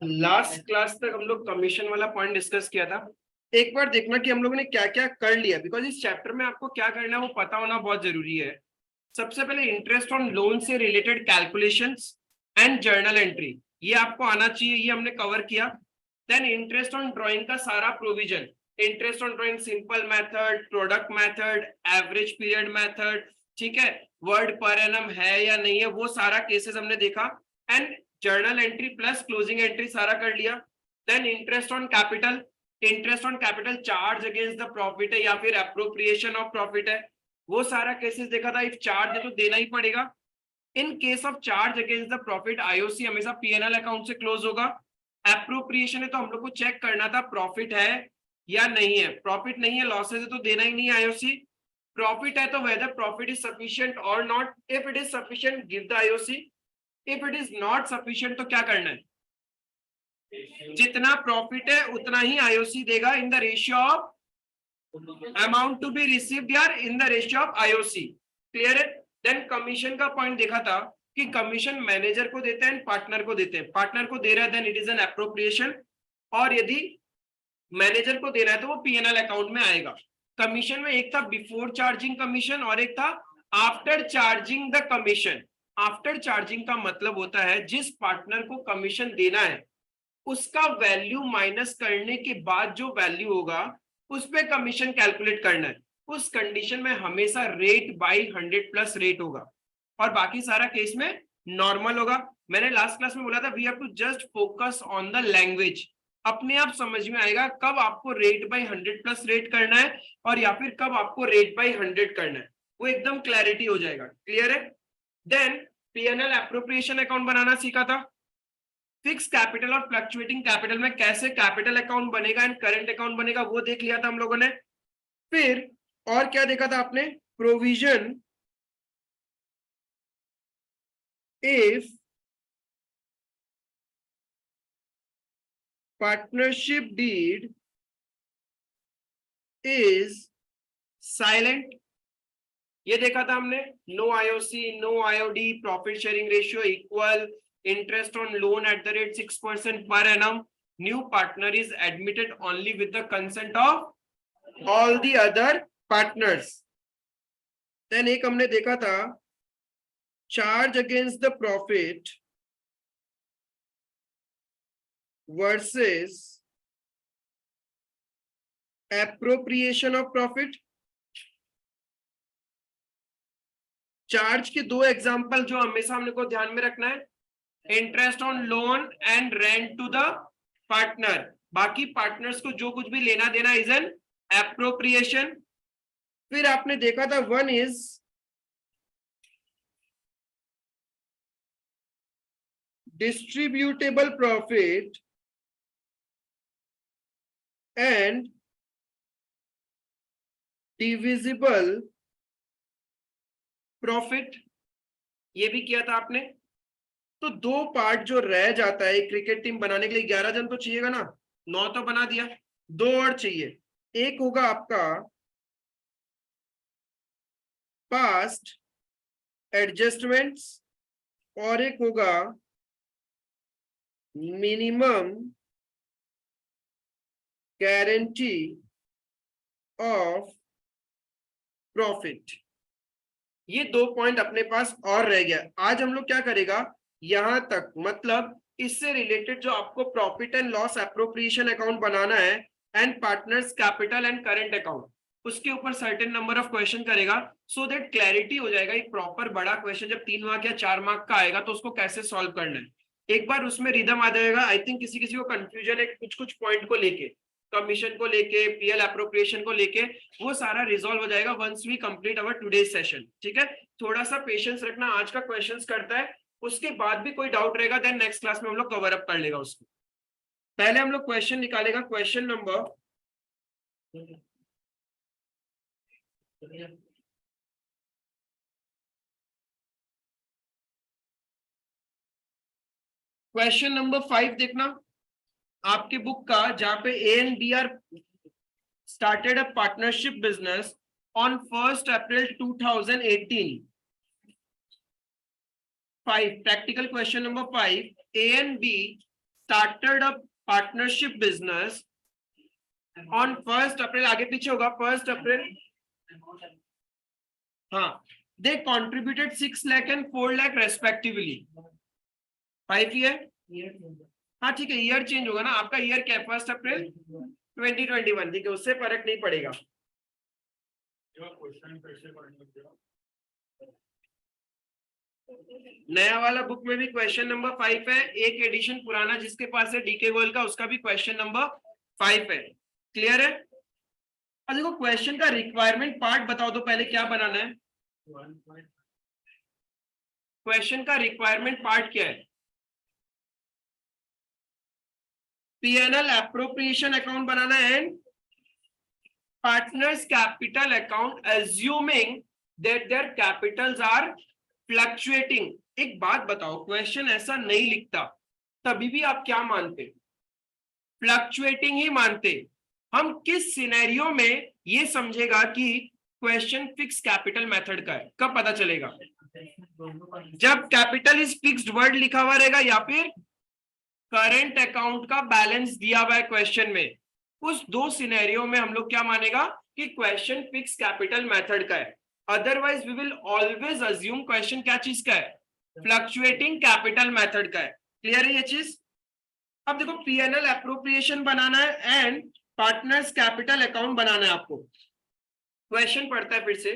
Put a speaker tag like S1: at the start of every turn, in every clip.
S1: Last class तक हम लोग कमीशन वाला पॉइंट डिस्कस किया था। एक बार देखना कि हम लोगों ने क्या क्या कर लिया, बिकॉज इस चैप्टर में आपको क्या करना है वो पता होना बहुत जरूरी है। सबसे पहले इंटरेस्ट ऑन लोन से related calculations and journal entry, ये आपको आना चाहिए, ये हमने कवर किया। देन इंटरेस्ट ऑन ड्राइंग का सारा provision, interest on drawing simple method, product method, average period method, ठीक है, वर्ड पर एनम है या नहीं है, वो सारा केसेस हमने देखा। And journal entry plus closing entry सारा कर लिया। Then interest on capital, interest on capital charge against the profit है या फिर अप्रोप्रिएशन ऑफ प्रॉफिट है, वो सारा केसेस देखा था। इफ चार्ज है तो देना ही पड़ेगा। In case of charge against the profit IOC हमेशा पीएनएल अकाउंट से क्लोज होगा। अप्रोप्रिएशन है तो हम लोग को चेक करना था प्रॉफिट है या नहीं है, प्रॉफिट नहीं है, लॉसेज है तो देना ही नहीं है आईओसी। प्रॉफिट है तो वेदर प्रॉफिट इज सफिशिएंट और not, if it is sufficient give the IOC, if it is not sufficient तो क्या करना है, जितना प्रॉफिट है उतना ही आईओसी देगा in the ratio of amount to be received यार, in the ratio of IOC. Clear है। देन कमीशन का पॉइंट देखा था कि कमीशन मैनेजर को देते हैं, पार्टनर को देते हैं। पार्टनर को दे रहा है then it is an appropriation, और यदि मैनेजर को दे रहा है तो वो पीएनएल अकाउंट में आएगा। कमीशन में एक था बिफोर चार्जिंग कमीशन और एक था after charging the commission. After charging का मतलब होता है जिस पार्टनर को कमीशन देना है उसका वैल्यू माइनस करने के बाद जो वैल्यू होगा उस पे कमीशन कैलकुलेट करना है। उस कंडीशन में हमेशा रेट बाई 100+ रेट होगा और बाकी सारा केस में नॉर्मल होगा। मैंने लास्ट क्लास में बोला था we have to just focus on the language, अपने आप समझ में आएगा कब आपको रेट बाई 100+ रेट करना है और या फिर कब आपको रेट बाई 100 करना है, वो एकदम क्लैरिटी हो जाएगा। क्लियर है। देन पीएनएल एप्रोप्रिएशन अकाउंट बनाना सीखा था। फिक्स कैपिटल और फ्लक्चुएटिंग कैपिटल में कैसे कैपिटल अकाउंट बनेगा एंड करंट अकाउंट बनेगा वो देख लिया था हम लोगों ने। फिर और क्या देखा था आपने, provision if partnership deed is silent, ये देखा था हमने। No IOC, no IOD, profit sharing ratio equal, interest on loan at the rate 6% per annum, new partner is admitted only with the consent of all the other partners. Then एक हमने देखा था charge against the profit versus appropriation of profit. Charge के दो example जो हमेशा हमने को ध्यान में रखना है, interest on loan and rent to the partner. बाकी पार्टनर्स को जो कुछ भी लेना देना इज एन एप्रोप्रिएशन। फिर आपने देखा था one is distributable profit and divisible profit, ये भी किया था आपने। तो दो पार्ट जो रह जाता है क्रिकेट टीम बनाने के लिए, 11 जन तो चाहिएगा ना, 9 तो बना दिया, दो और चाहिए। एक होगा आपका पास्ट एडजस्टमेंट्स और एक होगा मिनिमम गारंटी ऑफ प्रॉफिट। ये दो पॉइंट अपने पास और रह गया। आज हम लोग क्या करेगा, यहां तक, मतलब इससे रिलेटेड जो आपको profit and loss appropriation account बनाना है and partners capital and current account, उसके ऊपर सर्टेन नंबर ऑफ क्वेश्चन करेगा सो दैट क्लैरिटी हो जाएगा। एक प्रॉपर बड़ा क्वेश्चन जब 3 मार्क या 4 मार्क का आएगा तो उसको कैसे सॉल्व करना है, एक बार उसमें रिदम आ जाएगा। आई थिंक किसी किसी को कंफ्यूजन है कुछ कुछ पॉइंट को लेके, कमीशन को लेके, पीएल एप्रोप्रिएशन को लेके, वो सारा रिजॉल्व हो जाएगा once we complete our today's session. ठीक है, थोड़ा सा पेशेंस रखना, आज का क्वेश्चंस करता है, उसके बाद भी कोई डाउट रहेगा देन नेक्स्ट क्लास में हम लोग कवर अप कर लेगा उसको। पहले हम लोग क्वेश्चन निकालेगा, क्वेश्चन नंबर क्वेश्चन नंबर 5 देखना आपके बुक का, जहां पे A and B are started a partnership business on 1st April 2018. 5 practical question number 5, A and B started a partnership business on 1 April, आगे पीछे होगा, 1 अप्रैल, हाँ, they contributed 6 lakh and 4 lakh respectively. 5 year, हाँ ठीक है, ईयर चेंज होगा ना, आपका ईयर क्या है, 1 अप्रैल 2021, ठीक है, उससे फर्क नहीं पड़ेगा। नया वाला बुक में भी क्वेश्चन नंबर 5 है, एक एडिशन पुराना जिसके पास है डीके गोल्ड का, उसका भी क्वेश्चन नंबर 5 है। क्लियर है? अब देखो क्वेश्चन का रिक्वायरमेंट पार्ट बताओ तो पहले क्या बनाना है। क्वेश्चन का रिक्वायरमेंट पार्ट क्या है? पीएनएल एप्रोप्रिएशन अकाउंट बनाना है and partners capital account assuming that their capitals are fluctuating. एक बात बताओ, क्वेश्चन ऐसा नहीं लिखता तभी भी आप क्या मानते? फ्लक्चुएटिंग ही मानते। हम किस सिनेरियो में ये समझेगा कि क्वेश्चन फिक्स कैपिटल मेथड का है, कब पता चलेगा? जब कैपिटल इज फिक्स्ड वर्ड लिखा हुआ रहेगा या फिर करंट अकाउंट का बैलेंस दिया हुआ है क्वेश्चन में, उस दो सिनेरियो में हम लोग क्या मानेगा कि क्वेश्चन फिक्स कैपिटल मेथड का है। Otherwise we will always assume question क्या चीज का है, फ्लक्चुएटिंग कैपिटल मेथड का है। क्लियर है ये चीज? अब देखो पीएनएल एप्रोप्रिएशन बनाना है एंड पार्टनर्स कैपिटल अकाउंट बनाना है आपको। क्वेश्चन पढ़ता है फिर से,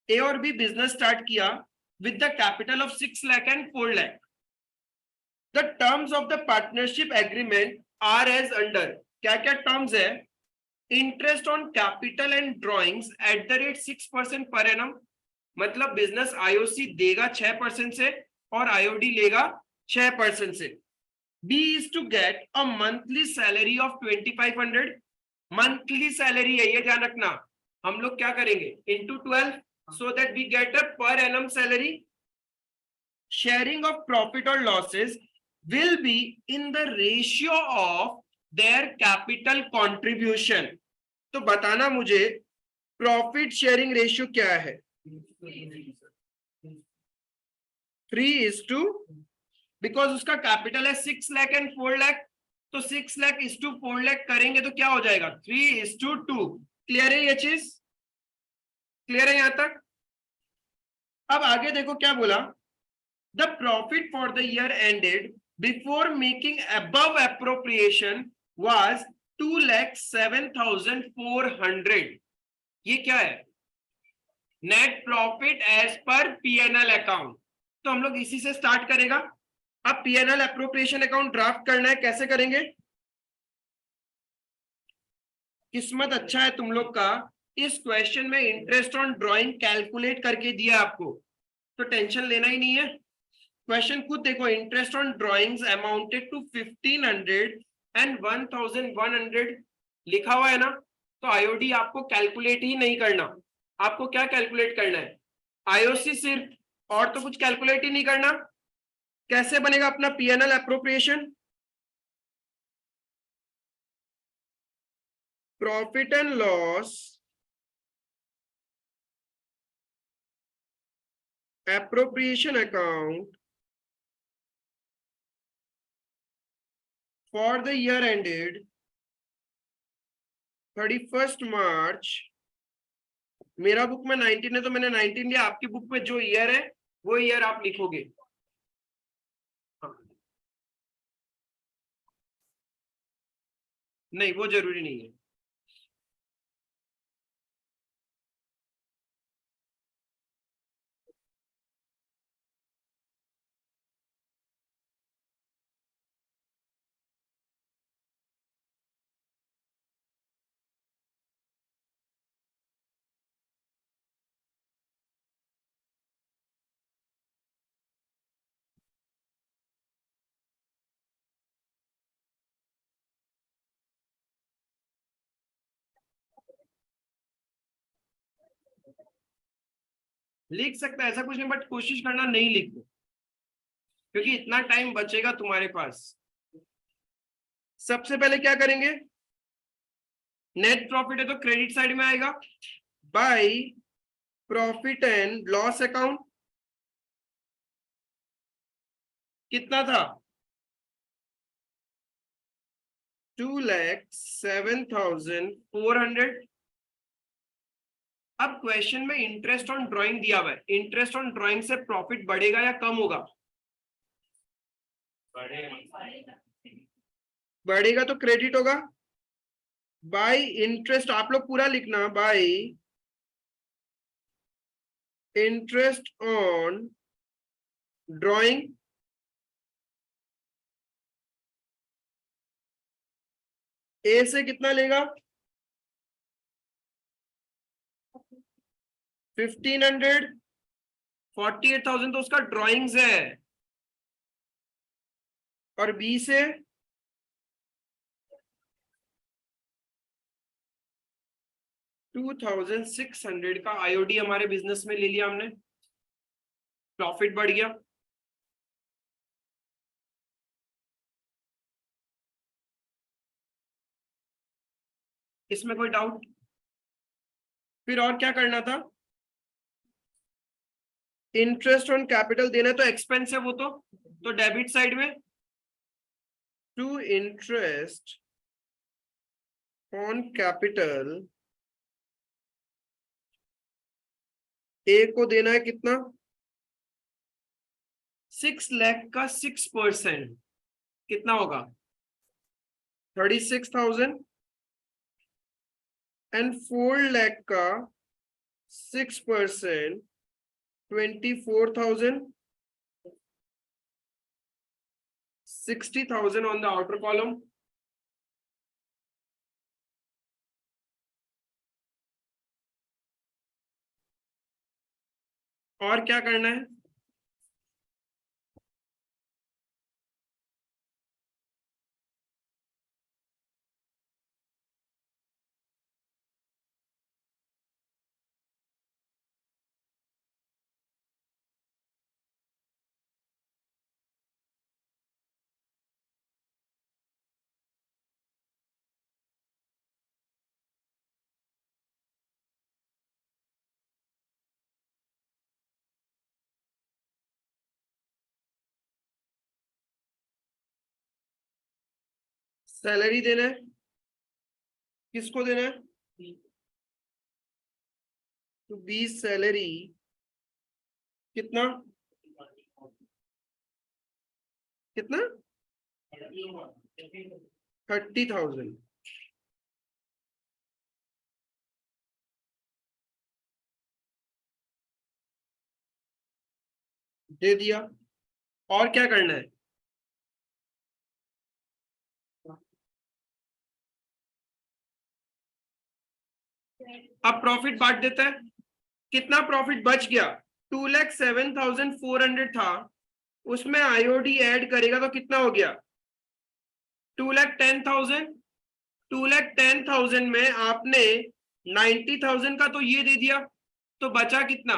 S1: ए और बी बिजनेस स्टार्ट किया with the capital of 6 lakh and 4 lakh. The terms of the partnership agreement are as under. क्या क्या टर्म्स है? Interest on capital and drawings at the rate 6% per annum, मतलब बिजनेस आईओसी देगा 6% से और IOD लेगा 6% से। B is to get a monthly salary of 2500। Monthly salary है, ये ध्यान रखना। हम लोग क्या करेंगे, into 12 so that we get a per annum salary। Sharing of profit or losses will be in the ratio of their capital contribution। तो बताना मुझे प्रॉफिट शेयरिंग रेशियो क्या है? 3:, बिकॉज उसका कैपिटल है 6 लाख एंड 4 लाख, तो 6 लाख इज टू 4 लाख करेंगे तो क्या हो जाएगा, 3:2। क्लियर है ये चीज? क्लियर है यहां तक? अब आगे देखो क्या बोला, the profit for the year ended before making above appropriation was 2,07,400। ये क्या है? Net profit as per PNL account. तो हम लोग इसी से स्टार्ट करेगा। अब पीएनएल एप्रोप्रिएशन अकाउंट ड्राफ्ट करना है, कैसे करेंगे? किस्मत अच्छा है तुम लोग का, इस क्वेश्चन में इंटरेस्ट ऑन ड्राइंग कैलकुलेट करके दिया आपको, तो टेंशन लेना ही नहीं है। क्वेश्चन खुद देखो, interest on drawings amounted to 1500 and 1100 लिखा हुआ है ना, तो आईओडी आपको कैलकुलेट ही नहीं करना। आपको क्या कैलकुलेट करना है? आईओसी सिर्फ, और तो कुछ कैलकुलेट ही नहीं करना। कैसे बनेगा अपना PNL appropriation? Profit and loss appropriation account for the year ended 31st March। मेरा बुक में 19 है तो मैंने 19 लिया, आपकी बुक में जो ईयर है वो ईयर आप लिखोगे। नहीं, वो जरूरी नहीं है। लिख सकता है, ऐसा कुछ नहीं, बट कोशिश करना नहीं लिख दो, क्योंकि इतना टाइम बचेगा तुम्हारे पास। सबसे पहले क्या करेंगे, नेट प्रॉफिट है तो क्रेडिट साइड में आएगा, by profit and loss account. कितना था? 2,07,400। अब क्वेश्चन में इंटरेस्ट ऑन ड्राइंग दिया हुआ है, इंटरेस्ट ऑन ड्राइंग से प्रॉफिट बढ़ेगा या कम होगा? बढ़ेगा तो क्रेडिट होगा। बाय इंटरेस्ट, आप लोग पूरा लिखना, बाय इंटरेस्ट ऑन ड्राइंग ए से कितना लेगा? 1,500। 48,000 तो उसका ड्राइंग्स है, और बी से 2,600 का आईओडी हमारे बिजनेस में ले लिया हमने, प्रॉफिट बढ़ गया। इसमें कोई डाउट? फिर और क्या करना था? इंटरेस्ट ऑन कैपिटल देना है तो एक्सपेंस है वो, तो डेबिट साइड में to interest on capital A को देना है कितना? 6 लाख का 6% कितना होगा? 36,000। एंड 4 लाख का 6% 24,000। 60,000 on the outer column. और क्या करना है? सैलरी देना है, किसको देना है? तो 20 सैलरी कितना? कितना? 30,000। दे दिया। और क्या करना है? अब प्रॉफिट बांट देता है। कितना प्रॉफिट बच गया? 2,07,400 था, उसमें आईओडी ऐड करेगा तो कितना हो गया? 2,10,000। 2,10,000 में आपने 90,000 का तो ये दे दिया, तो बचा कितना?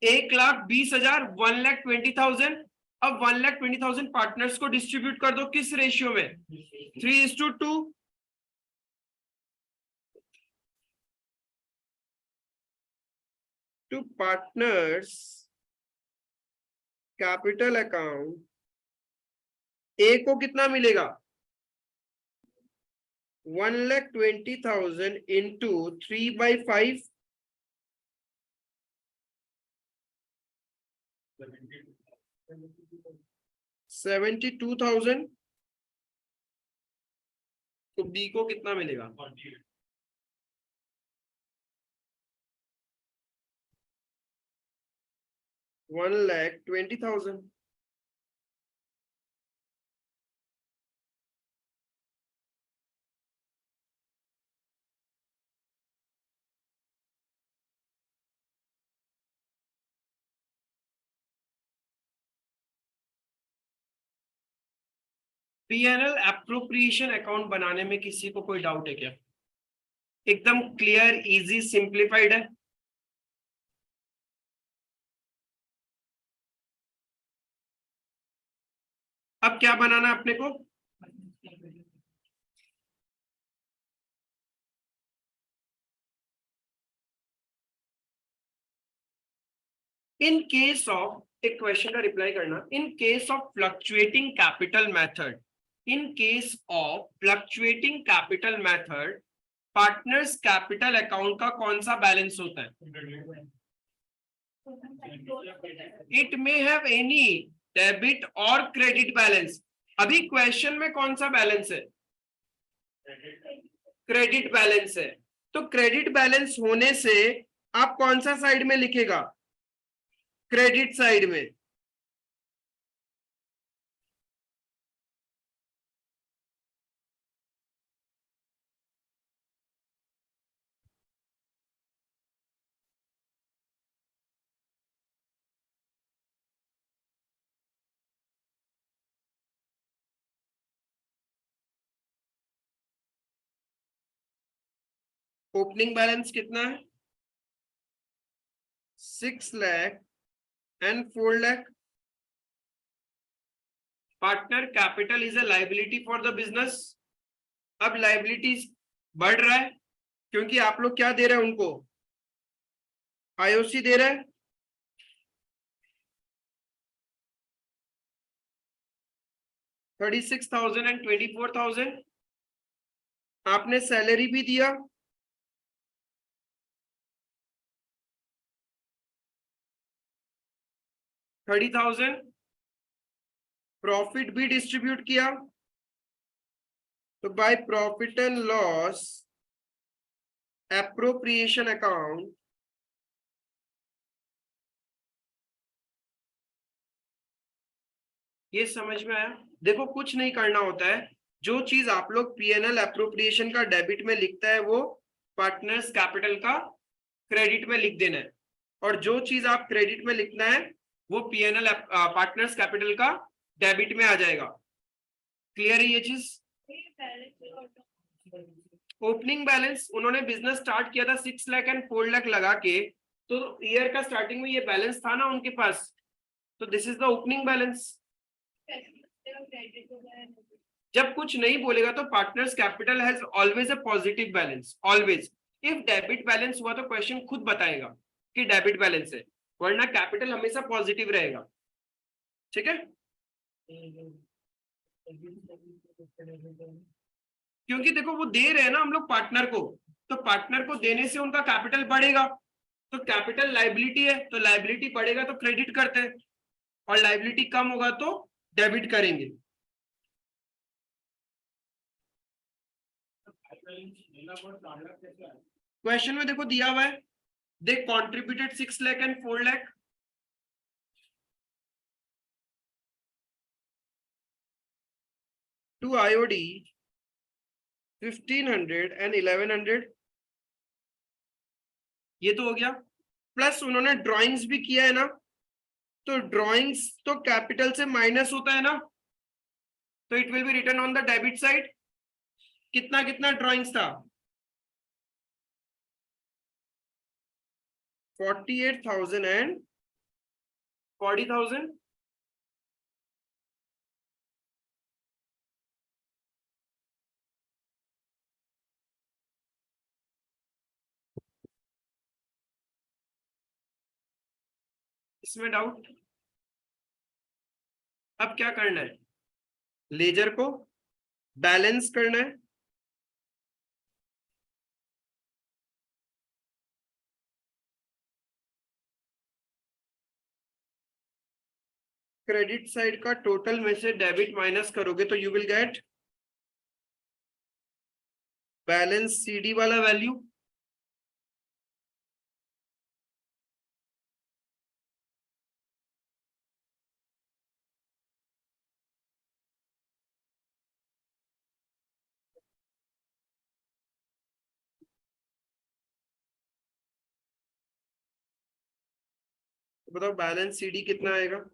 S1: 1,20,000। 1,20,000। अब 1,20,000 पार्टनर्स को डिस्ट्रीब्यूट कर दो, किस रेशियो में? 3:2। टू पार्टनर्स कैपिटल अकाउंट ए को कितना मिलेगा? 1,20,000 इंटू 3/5, 72,000। तो बी को कितना मिलेगा? 1,20,000। पीएनएल एप्रोप्रिएशन अकाउंट बनाने में किसी को कोई डाउट है क्या? एकदम क्लियर, इजी, सिंप्लीफाइड है। अब क्या बनाना है अपने को? इन केस ऑफ, एक क्वेश्चन का रिप्लाई करना, in case of fluctuating capital method, in case of fluctuating capital method partners capital account का कौन सा बैलेंस होता है? It may have any debit और क्रेडिट बैलेंस। अभी क्वेश्चन में कौन सा बैलेंस है? क्रेडिट बैलेंस है। तो क्रेडिट बैलेंस होने से आप कौन सा साइड में लिखेगा? क्रेडिट साइड में। ओपनिंग बैलेंस कितना है? 6 lakh and 4 lakh. Partner capital is a liability for the business. अब लाइबिलिटीज बढ़ रहा है क्योंकि आप लोग क्या दे रहे हैं उनको? आईओसी दे रहे हैं। $36,000 एंड $24,000। आपने सैलरी भी दिया, 30,000। प्रॉफिट भी डिस्ट्रीब्यूट किया, तो by profit and loss appropriation account ये समझ में आया? देखो कुछ नहीं करना होता है, जो चीज आप लोग पीएनएल एप्रोप्रिएशन का डेबिट में लिखता है वो पार्टनर्स कैपिटल का क्रेडिट में लिख देना है, और जो चीज आप क्रेडिट में लिखना है वो पीएनएल पार्टनर्स कैपिटल का डेबिट में आ जाएगा। क्लियर है ये चीज? ओपनिंग बैलेंस उन्होंने बिजनेस स्टार्ट किया था 6 लाख एंड 4 लाख लगा के, तो ईयर का स्टार्टिंग में ये बैलेंस था ना उनके पास, तो this is the opening balance. जब कुछ नहीं बोलेगा तो partners capital has always a positive balance, always. If debit balance हुआ तो क्वेश्चन खुद बताएगा कि डेबिट बैलेंस है, वरना कैपिटल हमेशा पॉजिटिव रहेगा। ठीक है? क्योंकि देखो वो दे रहे हैं ना हम लोग पार्टनर को, तो पार्टनर को देने से उनका कैपिटल बढ़ेगा, तो कैपिटल लाइबिलिटी है, तो लाइबिलिटी बढ़ेगा तो क्रेडिट करते हैं, और लाइबिलिटी कम होगा तो डेबिट करेंगे। क्वेश्चन में देखो दिया हुआ है, they contributed 6 lakh and 4 lakh to IOD 1500 and 1100। ये तो हो गया, प्लस उन्होंने ड्राइंग्स भी किया है ना, तो ड्राइंग्स तो कैपिटल से माइनस होता है ना, तो it will be written on the debit side. कितना कितना ड्राइंग्स था? 48,000 एंड 40,000। इसमें डाउट? अब क्या करना है? लेजर को बैलेंस करना है, क्रेडिट साइड का टोटल में से डेबिट माइनस करोगे तो you will get balance CD वाला वैल्यू। बताओ बैलेंस CD कितना आएगा?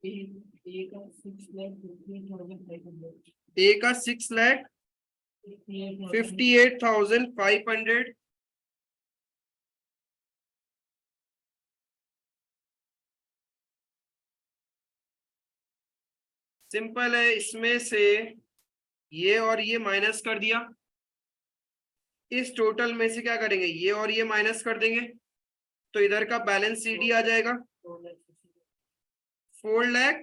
S1: ए का 6,58,500, सिंपल है, इसमें से ये और ये माइनस कर दिया, इस टोटल में से क्या करेंगे, ये और ये माइनस कर देंगे, तो इधर का बैलेंस सीडी आ जाएगा 4 लाख।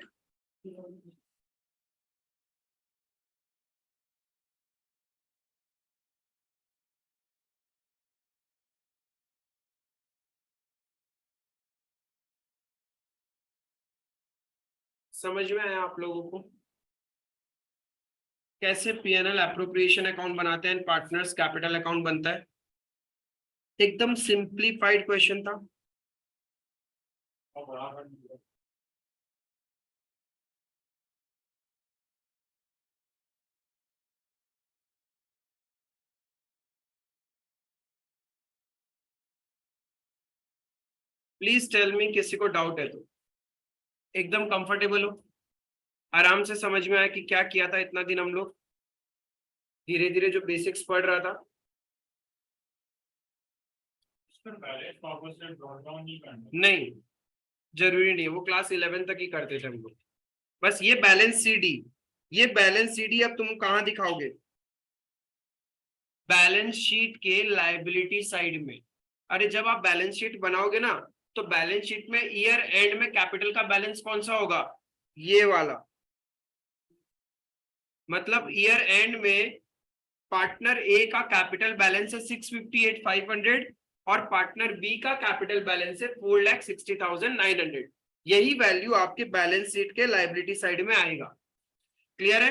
S1: समझ में आया आप लोगों को कैसे पीएनएल एप्रोप्रिएशन अकाउंट बनाते हैं, पार्टनर्स कैपिटल अकाउंट बनता है? एकदम सिंप्लीफाइड क्वेश्चन था। प्लीज टेल मी, किसी को डाउट है तो? एकदम कंफर्टेबल हो, आराम से समझ में आया कि क्या किया था इतना दिन हम लोग, धीरे धीरे जो बेसिक्स पढ़ रहा था। नहीं, जरूरी नहीं, वो क्लास 11 तक ही करते थे हम लोग। बस ये बैलेंस सीडी, ये बैलेंस सीडी अब तुम कहाँ दिखाओगे? बैलेंस शीट के लायबिलिटी साइड में। अरे जब आप बैलेंस शीट बनाओगे ना, तो बैलेंस शीट में ईयर एंड में कैपिटल का बैलेंस कौन सा होगा? ये वाला। मतलब ईयर एंड में पार्टनर ए का कैपिटल बैलेंस है 658,500 और पार्टनर बी का कैपिटल बैलेंस है 4,60,900। यही वैल्यू आपके बैलेंस शीट के लायबिलिटी साइड में आएगा। क्लियर है?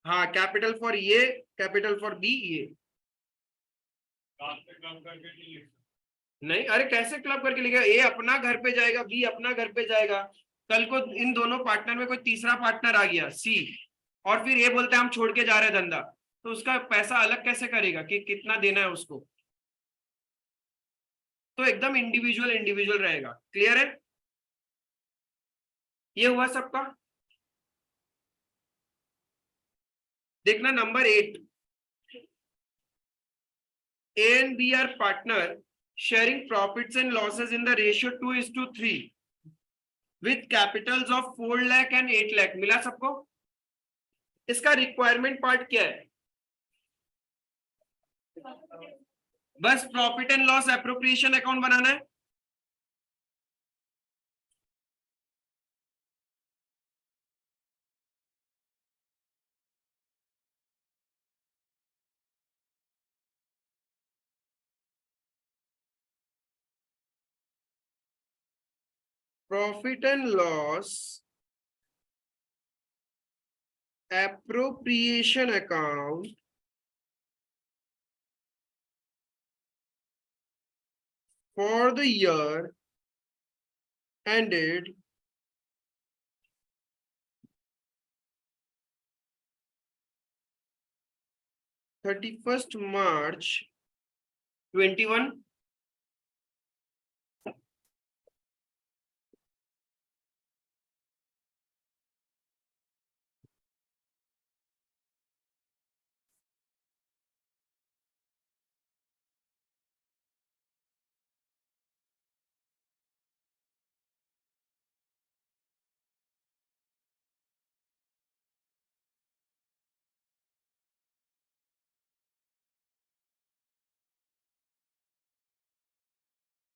S1: हाँ, कैपिटल फॉर ये, कैपिटल फॉर बी ये। नहीं, अरे कैसे क्लब करके लिखेगा? ए अपना घर पे जाएगा, बी अपना घर पे जाएगा। कल को इन दोनों पार्टनर में कोई तीसरा पार्टनर आ गया सी, और फिर ये बोलते हैं हम छोड़ के जा रहे हैं धंधा, तो उसका पैसा अलग कैसे करेगा कि कितना देना है उसको? तो एकदम इंडिविजुअल इंडिविजुअल रहेगा। क्लियर है? ये हुआ सबका। देखना number 8, A and B are partner sharing profits and losses in the ratio 2:3 with capitals of 4 lakh and 8 lakh। मिला सबको? इसका रिक्वायरमेंट पार्ट क्या है? बस profit and loss appropriation account बनाना है। Profit and loss appropriation account for the year ended 31st March 21।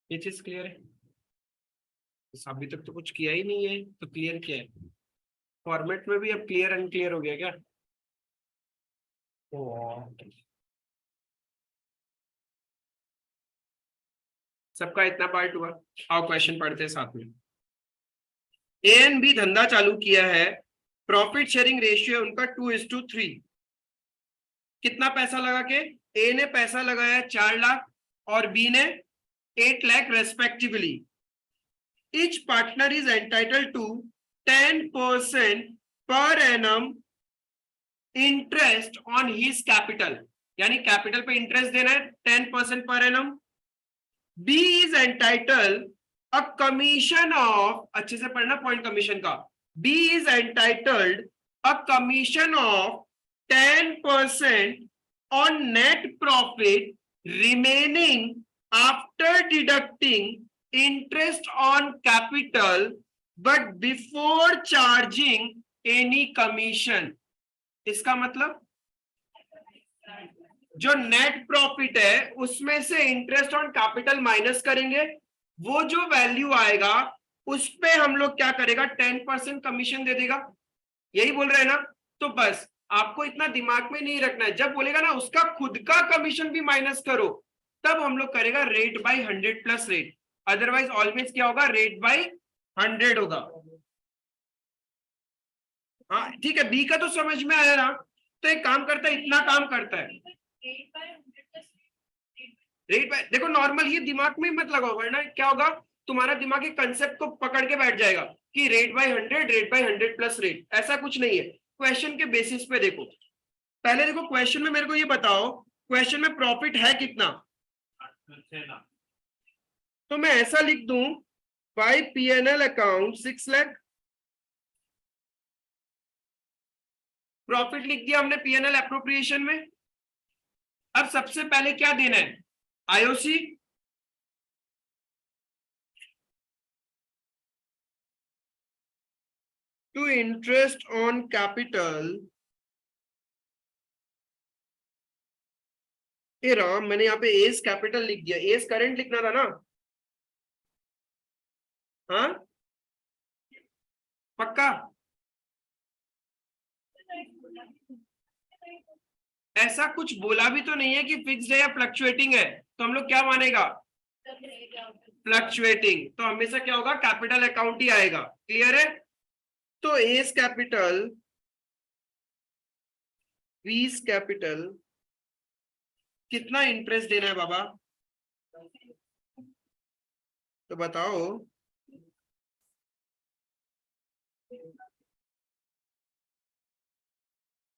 S1: ये चीज क्लियर है? अभी तक तो कुछ किया ही नहीं है, तो क्लियर क्या है? फॉर्मेट में भी अब क्लियर अनक्लियर हो गया क्या? सबका इतना पार्ट हुआ। आओ क्वेश्चन पढ़ते हैं साथ में। ए एंड बी धंधा चालू किया है, प्रॉफिट शेयरिंग रेशियो उनका 2:3। कितना पैसा लगा के? ए ने पैसा लगाया 4 लाख और बी ने 8 lakh respectively। Each partner is entitled to 10% per annum interest on his capital, यानी कैपिटल पे इंटरेस्ट देना है 10% per annum। B is entitled a commission of, अच्छे से पढ़ना पॉइंट कमीशन का, B is entitled a commission of 10% on net profit remaining after deducting interest on capital but before charging any commission. इसका मतलब जो net profit है उसमें से इंटरेस्ट ऑन कैपिटल माइनस करेंगे, वो जो वैल्यू आएगा उस पे हम लोग क्या करेगा, 10% कमीशन दे देगा। यही बोल रहे हैं ना। तो बस आपको इतना दिमाग में नहीं रखना है, जब बोलेगा ना उसका खुद का कमीशन भी माइनस करो, तब हम लोग करेगा rate by 100 plus rate. Otherwise always क्या होगा, रेट बाय 100 होगा। हाँ ठीक है, बी का तो समझ में आया ना। तो एक काम करता है, इतना काम करता है रेट बाय, देखो नॉर्मल ये दिमाग में मत लगाओ, वरना क्या होगा, तुम्हारा दिमाग एक कंसेप्ट को पकड़ के बैठ जाएगा कि रेट बाय 100 प्लस रेट। ऐसा कुछ नहीं है, क्वेश्चन के बेसिस पे देखो। पहले देखो क्वेश्चन में मेरे को ये बताओ, क्वेश्चन में प्रॉफिट है कितना। तो मैं ऐसा लिख दूं, by PNL account 6 lakh, profit लिख दिया हमने पीएनएल एप्रोप्रिएशन में। अब सबसे पहले क्या देना है, IOC. To interest on capital, A Ram, मैंने यहाँ पे एस कैपिटल लिख दिया, एस करंट लिखना था ना। हाँ पक्का, ऐसा कुछ बोला भी तो नहीं है कि फिक्स्ड है या फ्लक्चुएटिंग है, तो हम लोग क्या मानेगा, फ्लक्चुएटिंग। तो हमेशा क्या होगा, कैपिटल अकाउंट ही आएगा। क्लियर है। तो एस कैपिटल वीस कैपिटल, कितना इंटरेस्ट देना है बाबा, तो बताओ।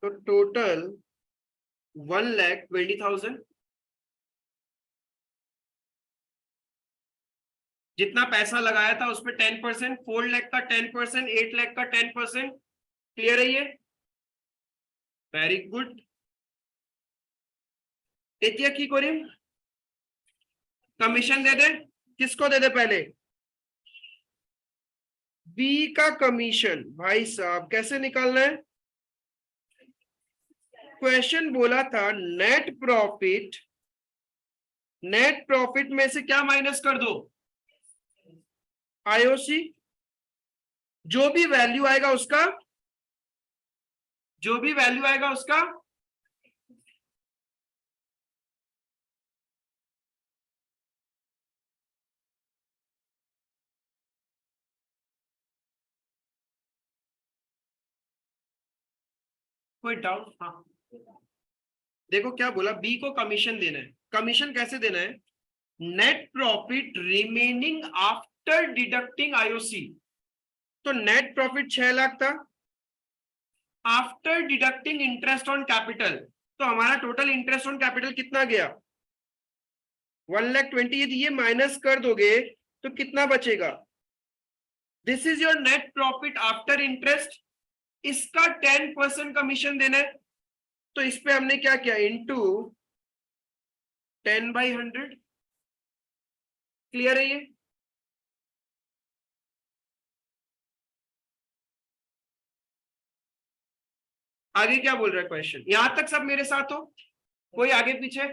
S1: तो टोटल 1,20,000, जितना पैसा लगाया था उस पर 10%, 4 लाख का 10%, 8 लाख का 10%। क्लियर है ये, वेरी गुड। एतिया की करीम कमीशन दे दे, किसको दे दे पहले, बी का कमीशन। भाई साहब कैसे निकालना है, क्वेश्चन बोला था नेट प्रॉफिट, नेट प्रॉफिट में से क्या माइनस कर दो, आईओसी। जो भी वैल्यू आएगा उसका, जो भी वैल्यू आएगा उसका कोई डाउट। हाँ देखो क्या बोला, बी को कमीशन देना है। कमीशन कैसे देना है, net profit remaining after deducting IOC. तो नेट प्रॉफिट 6 लाख था, after deducting interest on capital, तो हमारा टोटल इंटरेस्ट ऑन कैपिटल कितना गया, 1,20,000। यदि ये माइनस कर दोगे तो कितना बचेगा, this is your net profit after interest. इसका 10% कमीशन देना है, तो इस पे हमने क्या किया, इंटू 10/100। क्लियर है ये। आगे क्या बोल रहा है क्वेश्चन, यहां तक सब मेरे साथ हो, कोई आगे पीछे,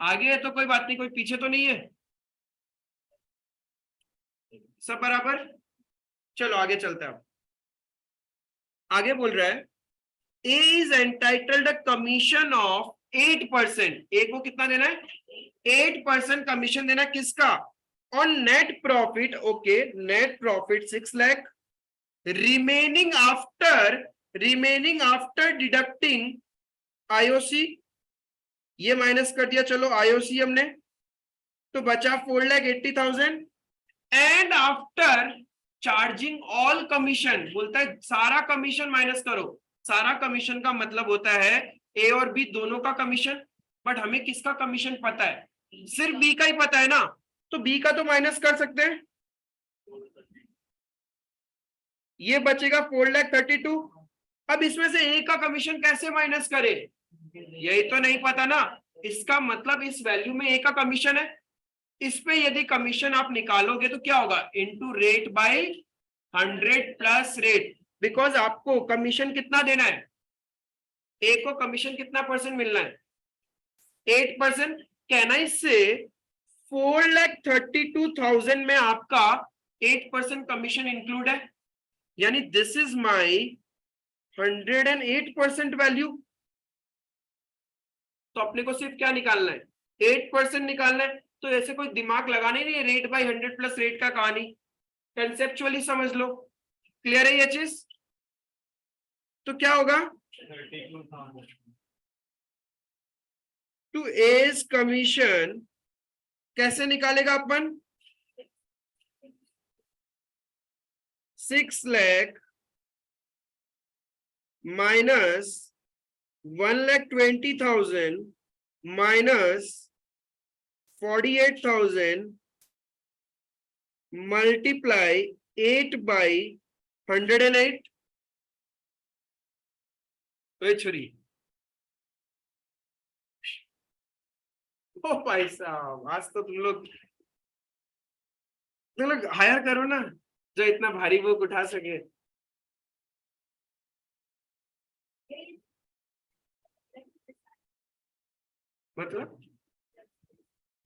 S1: आगे है तो कोई बात नहीं, कोई पीछे तो नहीं है, सब बराबर। चलो आगे चलते हैं। आगे बोल रहा है ए इज एंटाइटल्ड कमीशन ऑफ 8%। ए को कितना देना है, 8% कमीशन देना, किसका, on net profit. Okay, net profit 6 lakh, remaining after deducting IOC, ये माइनस कर दिया, चलो आईओसी हमने, तो बचा 4,80,000। And after charging all commission, बोलता है सारा कमीशन माइनस करो। सारा कमीशन का मतलब होता है ए और बी दोनों का कमीशन, बट हमें किसका कमीशन पता है, सिर्फ बी का ही पता है ना, तो बी का तो माइनस कर सकते हैं। ये बचेगा 4,32,000। अब इसमें से ए का कमीशन कैसे माइनस करे, यही तो नहीं पता ना। इसका मतलब इस वैल्यू में ए का कमीशन है, इस पे यदि कमीशन आप निकालोगे तो क्या होगा, into rate by 100 plus rate, because आपको कमीशन कितना देना है, ए को कमीशन कितना परसेंट मिलना है, 8%। कहना इससे 4,32,000 में आपका 8% कमीशन इंक्लूड है, यानी दिस इज माई 108% वैल्यू। तो अपने को सिर्फ क्या निकालना है, 8% निकालना है। तो ऐसे कोई दिमाग लगाना ही नहीं है, रेट बाय 100 प्लस रेट का कहानी कंसेप्चुअली समझ लो। क्लियर है ये चीज? तो क्या होगा, टू एज कमीशन कैसे निकालेगा अपन, 6 lakh minus 1,20,000 minus 48,000 multiply 8 by 108। छोरी ओ भाई साहब, आज तो तुम लोग हायर करो ना जो इतना भारी बुक उठा सके। मतलब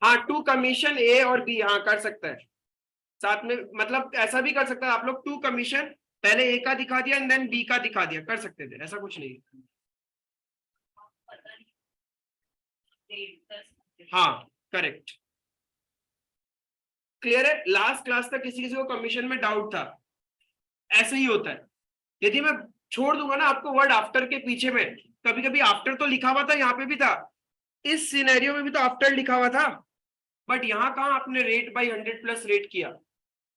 S1: हाँ, टू कमीशन ए और बी, हाँ कर सकता है साथ में, मतलब ऐसा भी कर सकता है आप लोग, टू कमीशन पहले ए का दिखा दिया एंड देन बी का दिखा दिया, कर सकते थे, ऐसा कुछ नहीं। हाँ करेक्ट, क्लियर है। लास्ट क्लास तक किसी किसी को कमीशन में डाउट था, ऐसे ही होता है। यदि मैं छोड़ दूंगा ना आपको वर्ड आफ्टर के पीछे में, कभी कभी आफ्टर तो लिखा हुआ था, यहाँ पे भी था, इस सिनेरियो में भी तो आफ्टर लिखा हुआ था, बट यहाँ कहाँ आपने रेट बाई 100 प्लस रेट किया,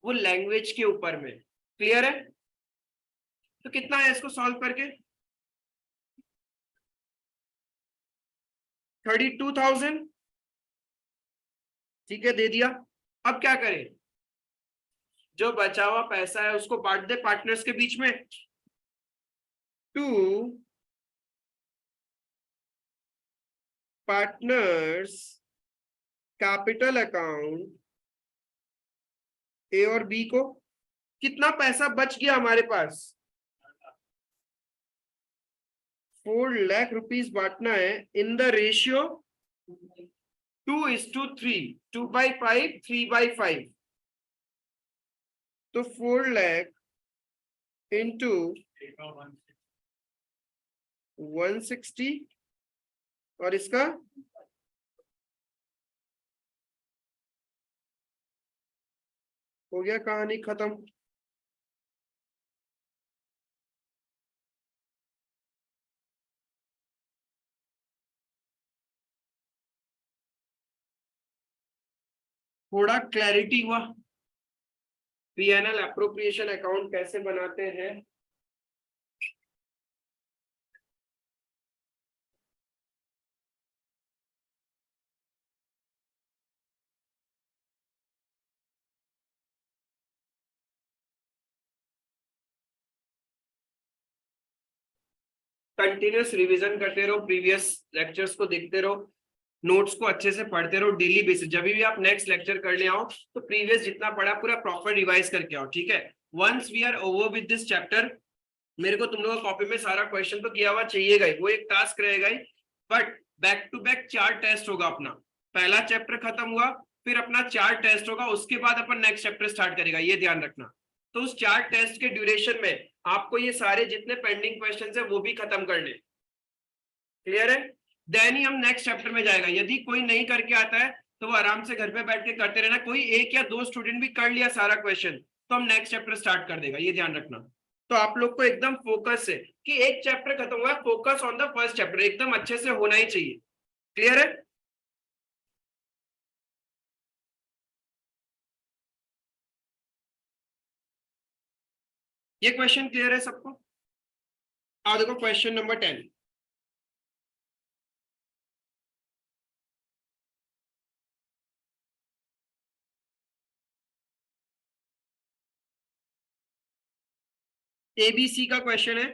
S1: वो लैंग्वेज के ऊपर में। क्लियर है? तो कितना है इसको सॉल्व करके, 32,000, ठीक है दे दिया। अब क्या करें, जो बचा हुआ पैसा है उसको बांट दे पार्टनर्स के बीच में, टू पार्टनर्स कैपिटल अकाउंट ए और बी को। कितना पैसा बच गया हमारे पास, 4 लाख रुपीस बांटना है इन द रेशियो 2:3, 2/5, 3/5। तो 4 लाख इंटू 160 और इसका हो गया, कहानी खत्म। थोड़ा क्लैरिटी हुआ, पीएनएल अप्रोप्रिएशन अकाउंट कैसे बनाते हैं। कंटिन्यूस रिवीजन करते रहो, प्रीवियस लेक्चर्स को देखते रहो, नोट्स को अच्छे से पढ़ते रहो डेली बेसिस। जब भी आप नेक्स्ट लेक्चर करने आओ तो प्रीवियस जितना पढ़ा पूरा प्रॉपर रिवाइज करके आओ, ठीक है। Once we are over with this chapter, मेरे को तुम लोगों कॉपी में सारा क्वेश्चन तो किया हुआ चाहिएगा ही, वो एक टास्क रहेगा ही, but back to back 4 test होगा अपना। पहला चैप्टर खत्म हुआ, फिर अपना 4 टेस्ट होगा, उसके बाद अपन नेक्स्ट चैप्टर स्टार्ट करेगा, ये ध्यान रखना। तो उस 4 टेस्ट के ड्यूरेशन में आपको ये सारे जितने पेंडिंग क्वेश्चंस है वो भी खत्म करने। क्लियर है? देन ही हम नेक्स्ट चैप्टर में जाएगा। यदि कोई नहीं करके आता है तो वो आराम से घर पे बैठ के करते रहना, कोई एक या दो स्टूडेंट भी कर लिया सारा क्वेश्चन तो हम नेक्स्ट चैप्टर स्टार्ट कर देगा, ये ध्यान रखना। तो आप लोग को एकदम फोकस है कि एक चैप्टर खत्म हुआ, focus on the first chapter एकदम अच्छे से होना ही चाहिए। क्लियर है? ये क्वेश्चन क्लियर है सबको? आओ देखो क्वेश्चन नंबर 10। एबीसी का क्वेश्चन है,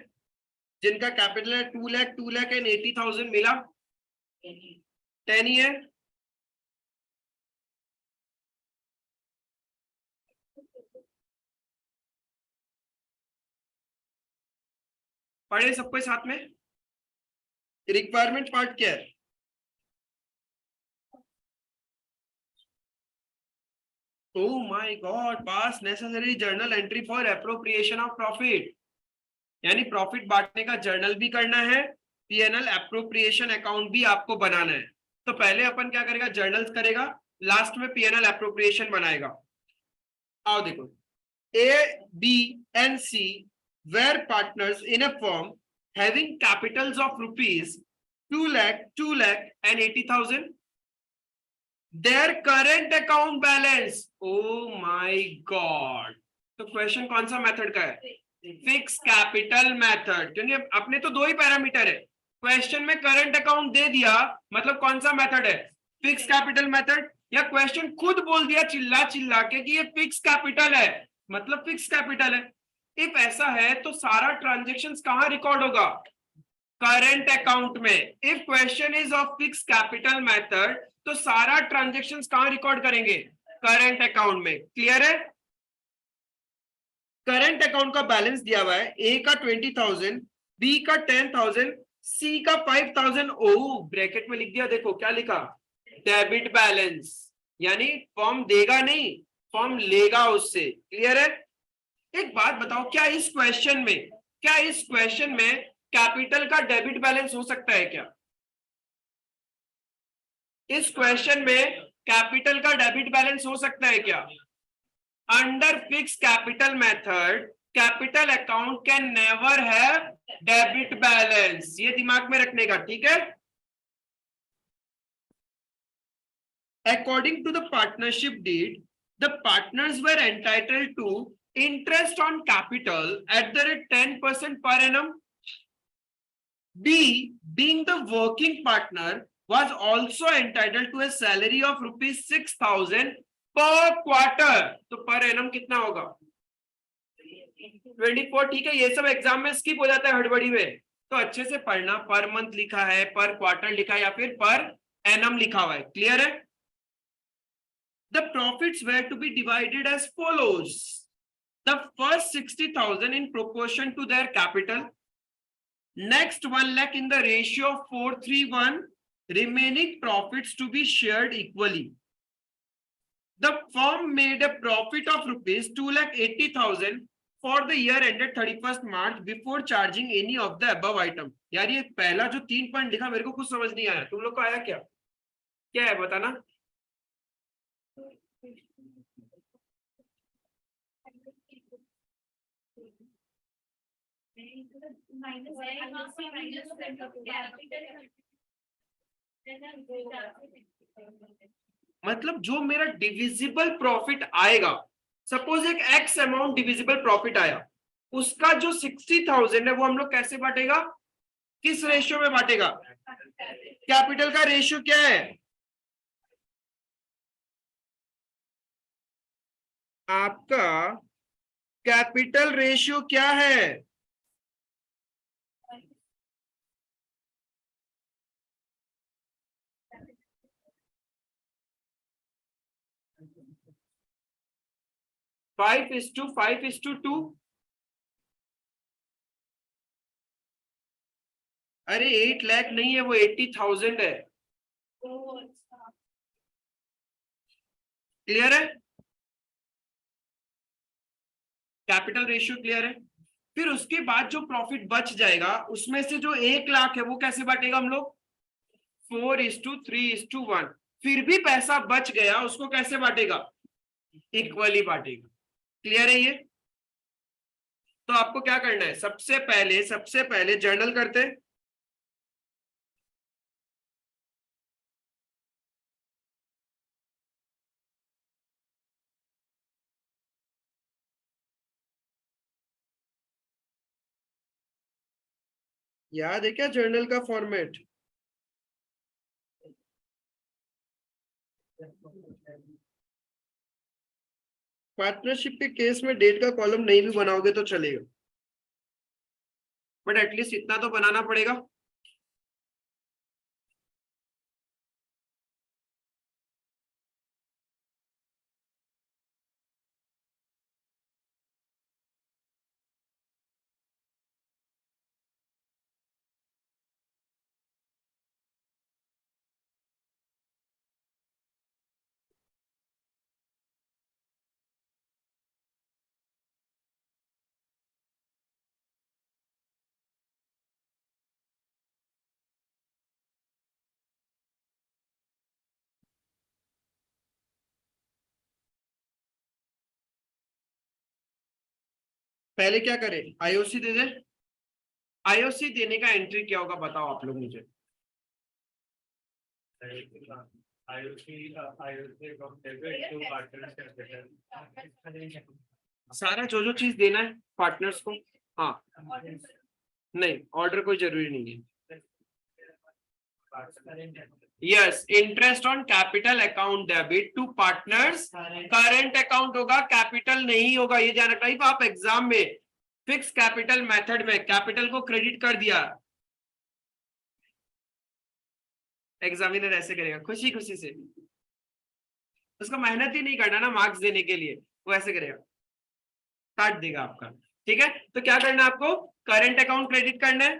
S1: जिनका कैपिटल है 2 लाख, 2,80,000 मिला, 10 ही है। पढ़े सबको साथ में। रिक्वायरमेंट पार्ट क्या है? Oh my God, pass necessary journal entry for appropriation of profit। यानी प्रॉफिट बांटने का जर्नल भी करना है, पीएनएल एप्रोप्रिएशन अकाउंट भी आपको बनाना है। तो पहले अपन क्या करेगा, जर्नल्स करेगा, लास्ट में पीएनएल एप्रोप्रिएशन बनाएगा। आओ देखो, A B and C were partners in a firm having capitals of rupees 2,80,000। Their current account balance, oh my God. तो क्वेश्चन कौन सा मेथड का है? फिक्स कैपिटल मेथड, क्योंकि अपने तो दो ही पैरामीटर है। क्वेश्चन में करंट अकाउंट दे दिया, मतलब कौन सा मेथड है? Fix capital method. या क्वेश्चन खुद बोल दिया चिल्ला चिल्ला के कि ये फिक्स कैपिटल है, मतलब फिक्स कैपिटल है। इफ ऐसा है तो सारा ट्रांजेक्शन्स कहां रिकॉर्ड होगा? करंट अकाउंट में। If question is of fix capital method तो सारा ट्रांजेक्शन्स कहां रिकॉर्ड करेंगे? करंट अकाउंट में। क्लियर है? करंट अकाउंट का बैलेंस दिया हुआ है, ए का 20,000, बी का 10,000, सी का 5,000। ओ ब्रैकेट में लिख दिया, देखो क्या लिखा, डेबिट बैलेंस। यानी फॉर्म देगा नहीं, फॉर्म लेगा उससे। क्लियर है? एक बात बताओ, क्या इस क्वेश्चन में कैपिटल का डेबिट बैलेंस हो सकता है क्या? इस क्वेश्चन में कैपिटल का डेबिट बैलेंस हो सकता है क्या? Under fix capital method capital account can never have debit balance. ये दिमाग में रखने का, ठीक है? According to the partnership deed, the partners were entitled to interest on capital at the rate 10% per annum. B, being the working partner, was also entitled to a salary of rupees 6,000 per quarter। तो per annum कितना होगा? 24। ठीक है, ये सब exam में skip हो जाता है हड़बड़ी में, तो अच्छे से पढ़ना। पर मंथ लिखा है, पर क्वार्टर लिखा है, या फिर पर एनम लिखा हुआ है। क्लियर है? The profits were to be divided as follows: the first 60,000 in proportion to their capital, next 1 lakh in the ratio of 4:3:1, remaining profits to be shared equally. The firm made a profit of rupees 2,80,000 for the year ended 31st March before charging any of the above item। यार ये पहला जो 3 point लिखा मेरे को कुछ समझ नहीं आया, तुम लोग को आया क्या? क्या है बताना? मतलब जो मेरा डिविजिबल प्रॉफिट आएगा, सपोज एक एक्स अमाउंट डिविजिबल प्रॉफिट आया, उसका जो 60,000 है वो हम लोग कैसे बांटेगा? किस रेशियो में बांटेगा? कैपिटल का रेशियो क्या है? आपका कैपिटल रेशियो क्या है? Five is to two. अरे 8 लाख नहीं है, वो 80,000 है। क्लियर है? कैपिटल रेशियो क्लियर है? फिर उसके बाद जो प्रॉफिट बच जाएगा उसमें से जो 1 लाख है वो कैसे बांटेगा हम लोग? 4:3:1। फिर भी पैसा बच गया, उसको कैसे बांटेगा? इक्वली बांटेगा। क्लियर है ये? तो आपको क्या करना है, सबसे पहले जर्नल करते हैं। याद है क्या जर्नल का फॉर्मेट? पार्टनरशिप के केस में डेट का कॉलम नहीं भी बनाओगे तो चलेगा, बट एटलीस्ट इतना तो बनाना पड़ेगा। पहले क्या करें, आईओसी दे दे। आईओसी देने का एंट्री क्या होगा बताओ आप लोग मुझे। सारा जो चीज देना है पार्टनर्स को। हाँ नहीं, ऑर्डर कोई जरूरी नहीं है। Yes, interest on capital account debit to partners. Current account होगा, कैपिटल नहीं होगा, ये ध्यान रखना। आप एग्जाम में फिक्स कैपिटल मेथड में कैपिटल को क्रेडिट कर दिया, एग्जामिनर ऐसे करेगा खुशी खुशी से, उसको मेहनत ही नहीं करना ना मार्क्स देने के लिए, वो ऐसे करेगा, काट देगा आपका। ठीक है, तो क्या करना है आपको, करंट अकाउंट क्रेडिट करना है।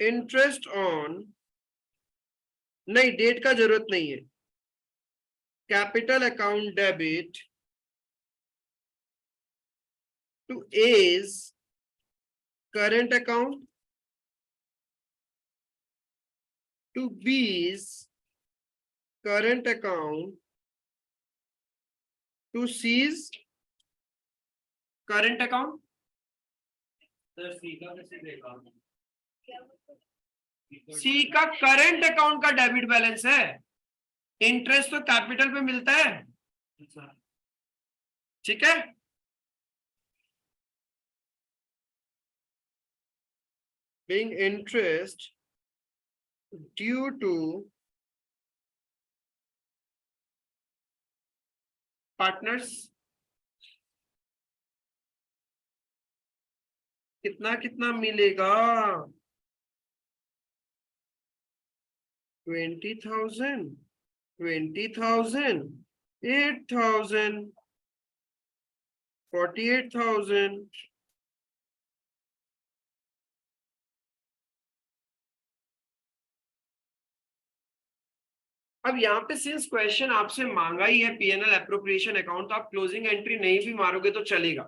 S1: इंटरेस्ट ऑन, नहीं डेट का जरूरत नहीं है, capital account debit to as current account to B's current account to seize current account। C का करंट अकाउंट का डेबिट बैलेंस है, इंटरेस्ट तो कैपिटल पे मिलता है। ठीक है, being interest due to partners, कितना कितना मिलेगा, 20,000, 20,000, 8,000, 48,000। अब यहाँ पे सिंस क्वेश्चन आपसे मांगा ही है पीएनएल एप्रोप्रिएशन अकाउंट, तो आप क्लोजिंग एंट्री नहीं भी मारोगे तो चलेगा।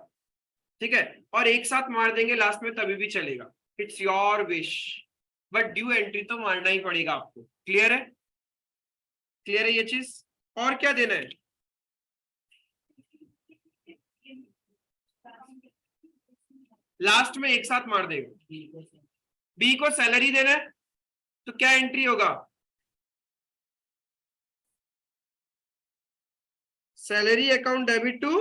S1: ठीक है, और एक साथ मार देंगे लास्ट में तभी भी चलेगा, it's your wish, but due entry तो मारना ही पड़ेगा आपको। क्लियर है, क्लियर है ये चीज। और क्या देना है, लास्ट में एक साथ मार देगा। बी को सैलरी देना है, तो क्या एंट्री होगा, सैलरी अकाउंट डेबिट टू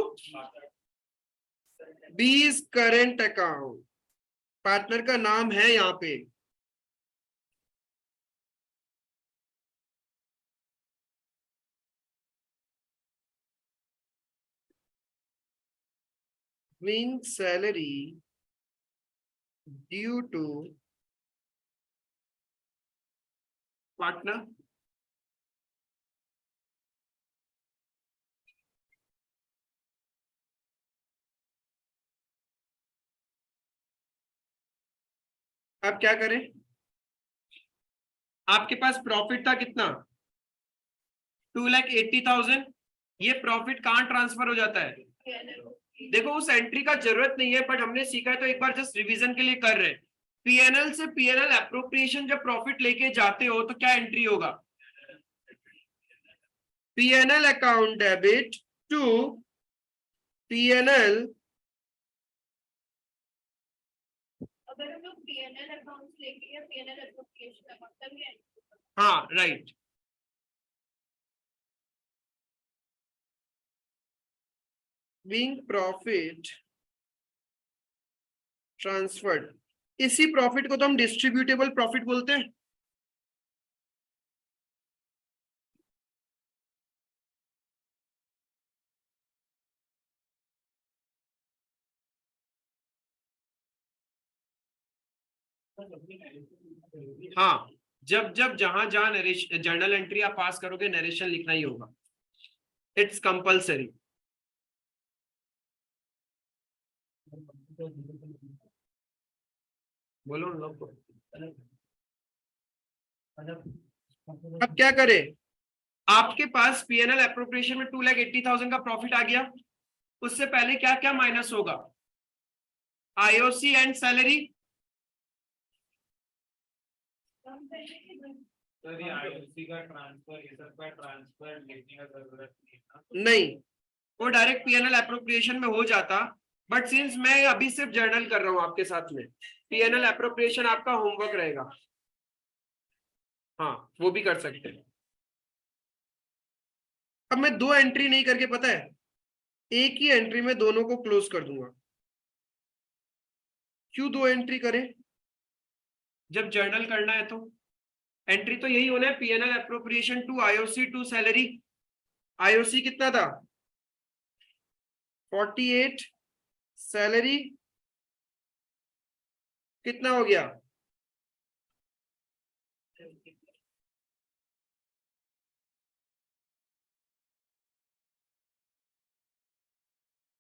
S1: बीज करेंट अकाउंट, पार्टनर का नाम है यहाँ पे, mean salary due to partner। अब क्या करें, आपके पास प्रॉफिट था कितना, 2,80,000। ये प्रॉफिट कहां ट्रांसफर हो जाता है, देखो उस एंट्री का जरूरत नहीं है, बट हमने सीखा है तो एक बार जस्ट रिवीजन के लिए कर रहे हैं। पीएनएल से पीएनएल एप्रोप्रिएशन जब प्रॉफिट लेके जाते हो तो क्या एंट्री होगा, PNL account debit to PNL,
S2: अगर हम लोग पीएनएल अकाउंट लेके या पीएनएल एप्रोप्रिएशन अकाउंट तभी एंट्री,
S1: हाँ राइट, being profit transferred, इसी प्रॉफिट को तो हम डिस्ट्रीब्यूटेबल प्रॉफिट बोलते हैं। हाँ, जब जब जहां जहां जर्नल एंट्री आप पास करोगे नरेशन लिखना ही होगा, इट्स कंपल्सरी। बोलो लोग, अब क्या करें, आपके पास पीएनएल एप्रोप्रिएशन में 2,80,000 का प्रॉफिट आ गया, उससे पहले क्या क्या माइनस होगा, आईओसी एंड सैलरी।
S3: सर ये आईओसी का ट्रांसफर, ये सब का ट्रांसफर लिखने का जरूरत नहीं है ना?
S1: नहीं, वो डायरेक्ट पीएनएल एप्रोप्रिएशन में हो जाता, बट सिंस मैं अभी सिर्फ जर्नल कर रहा हूं आपके साथ में, पीएनएल एप्रोप्रिएशन आपका होमवर्क रहेगा। हाँ, वो भी कर सकते हैं। अब मैं 2 एंट्री नहीं करके, पता है, एक ही एंट्री में दोनों को क्लोज कर दूंगा। क्यों 2 एंट्री करें जब जर्नल करना है? तो एंट्री तो यही होना है, PNL appropriation to IOC to salary. IOC कितना था? 48, सैलरी कितना हो गया?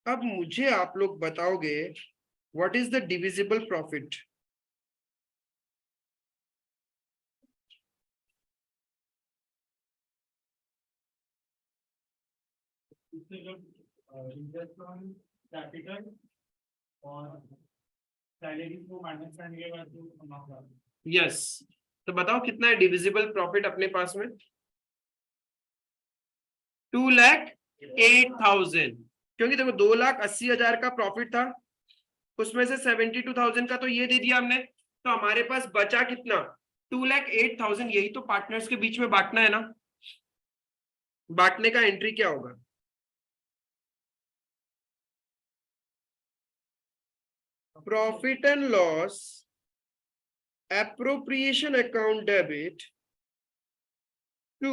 S1: अब मुझे आप लोग बताओगे what is the divisible profit?
S3: इससे जब इंटरेस्ट ऑन कैपिटल और सैलरी को माइनस करने के बाद जो अमाउंट आता है।
S1: यस, तो बताओ कितना है डिविजिबल प्रॉफिट अपने पास में? 2,08,000, क्योंकि देखो 2,80,000 का प्रॉफिट था, उसमें से 72,000 का तो ये दे दिया हमने, तो हमारे पास बचा कितना? 2,08,000। यही तो पार्टनर्स के बीच में बांटना है ना। बांटने का एंट्री क्या होगा? Profit and loss appropriation account debit to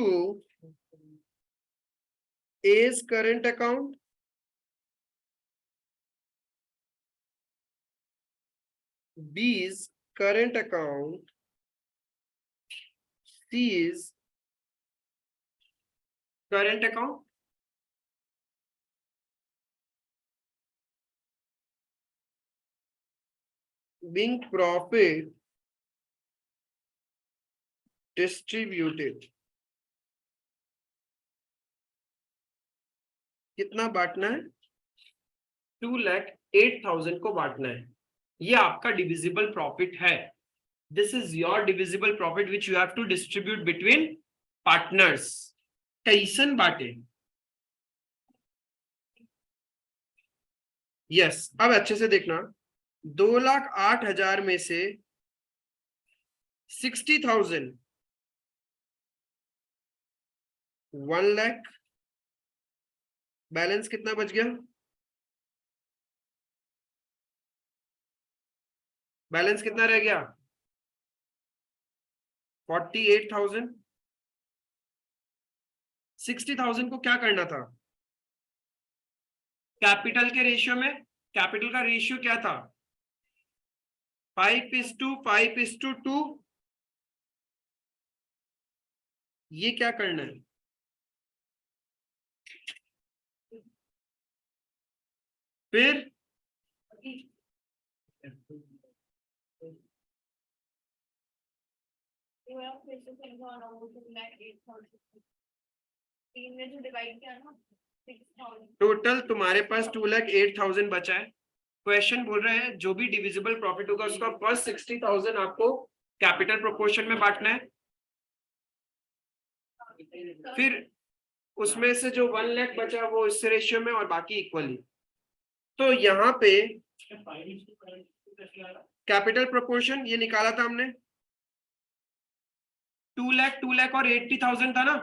S1: A's current account, B's current account, C's current account, being profit distributed। कितना बांटना है? 2,08,000 को बांटना है। ये आपका डिविजिबल प्रॉफिट है। This is your divisible profit which you have to distribute between partners. कैसन बांटे? यस, अब अच्छे से देखना, 2,08,000 में से 60,000 1 लाख, बैलेंस कितना बच गया? बैलेंस कितना रह गया? 48,000। 60,000 को क्या करना था? कैपिटल के रेशियो में, कैपिटल का रेशियो क्या था? 5:5:2। ये क्या करना है? फिर
S2: You have फिर से समझो ना, वो 2,08,000 तीन में जो डिवाइड किया ना 6,000।
S1: टोटल तुम्हारे पास 2,08,000 बचा है। क्वेश्चन बोल रहे हैं जो भी डिविजिबल प्रॉफिट होगा उसका फर्स्ट 60,000 आपको कैपिटल प्रोपोर्शन में बांटना है, फिर उसमें से जो 1 लाख बचा वो इस रेशियो में और बाकी इक्वली। तो यहाँ पे कैपिटल प्रोपोर्शन ये निकाला था हमने, 2 लाख और 80,000 था ना।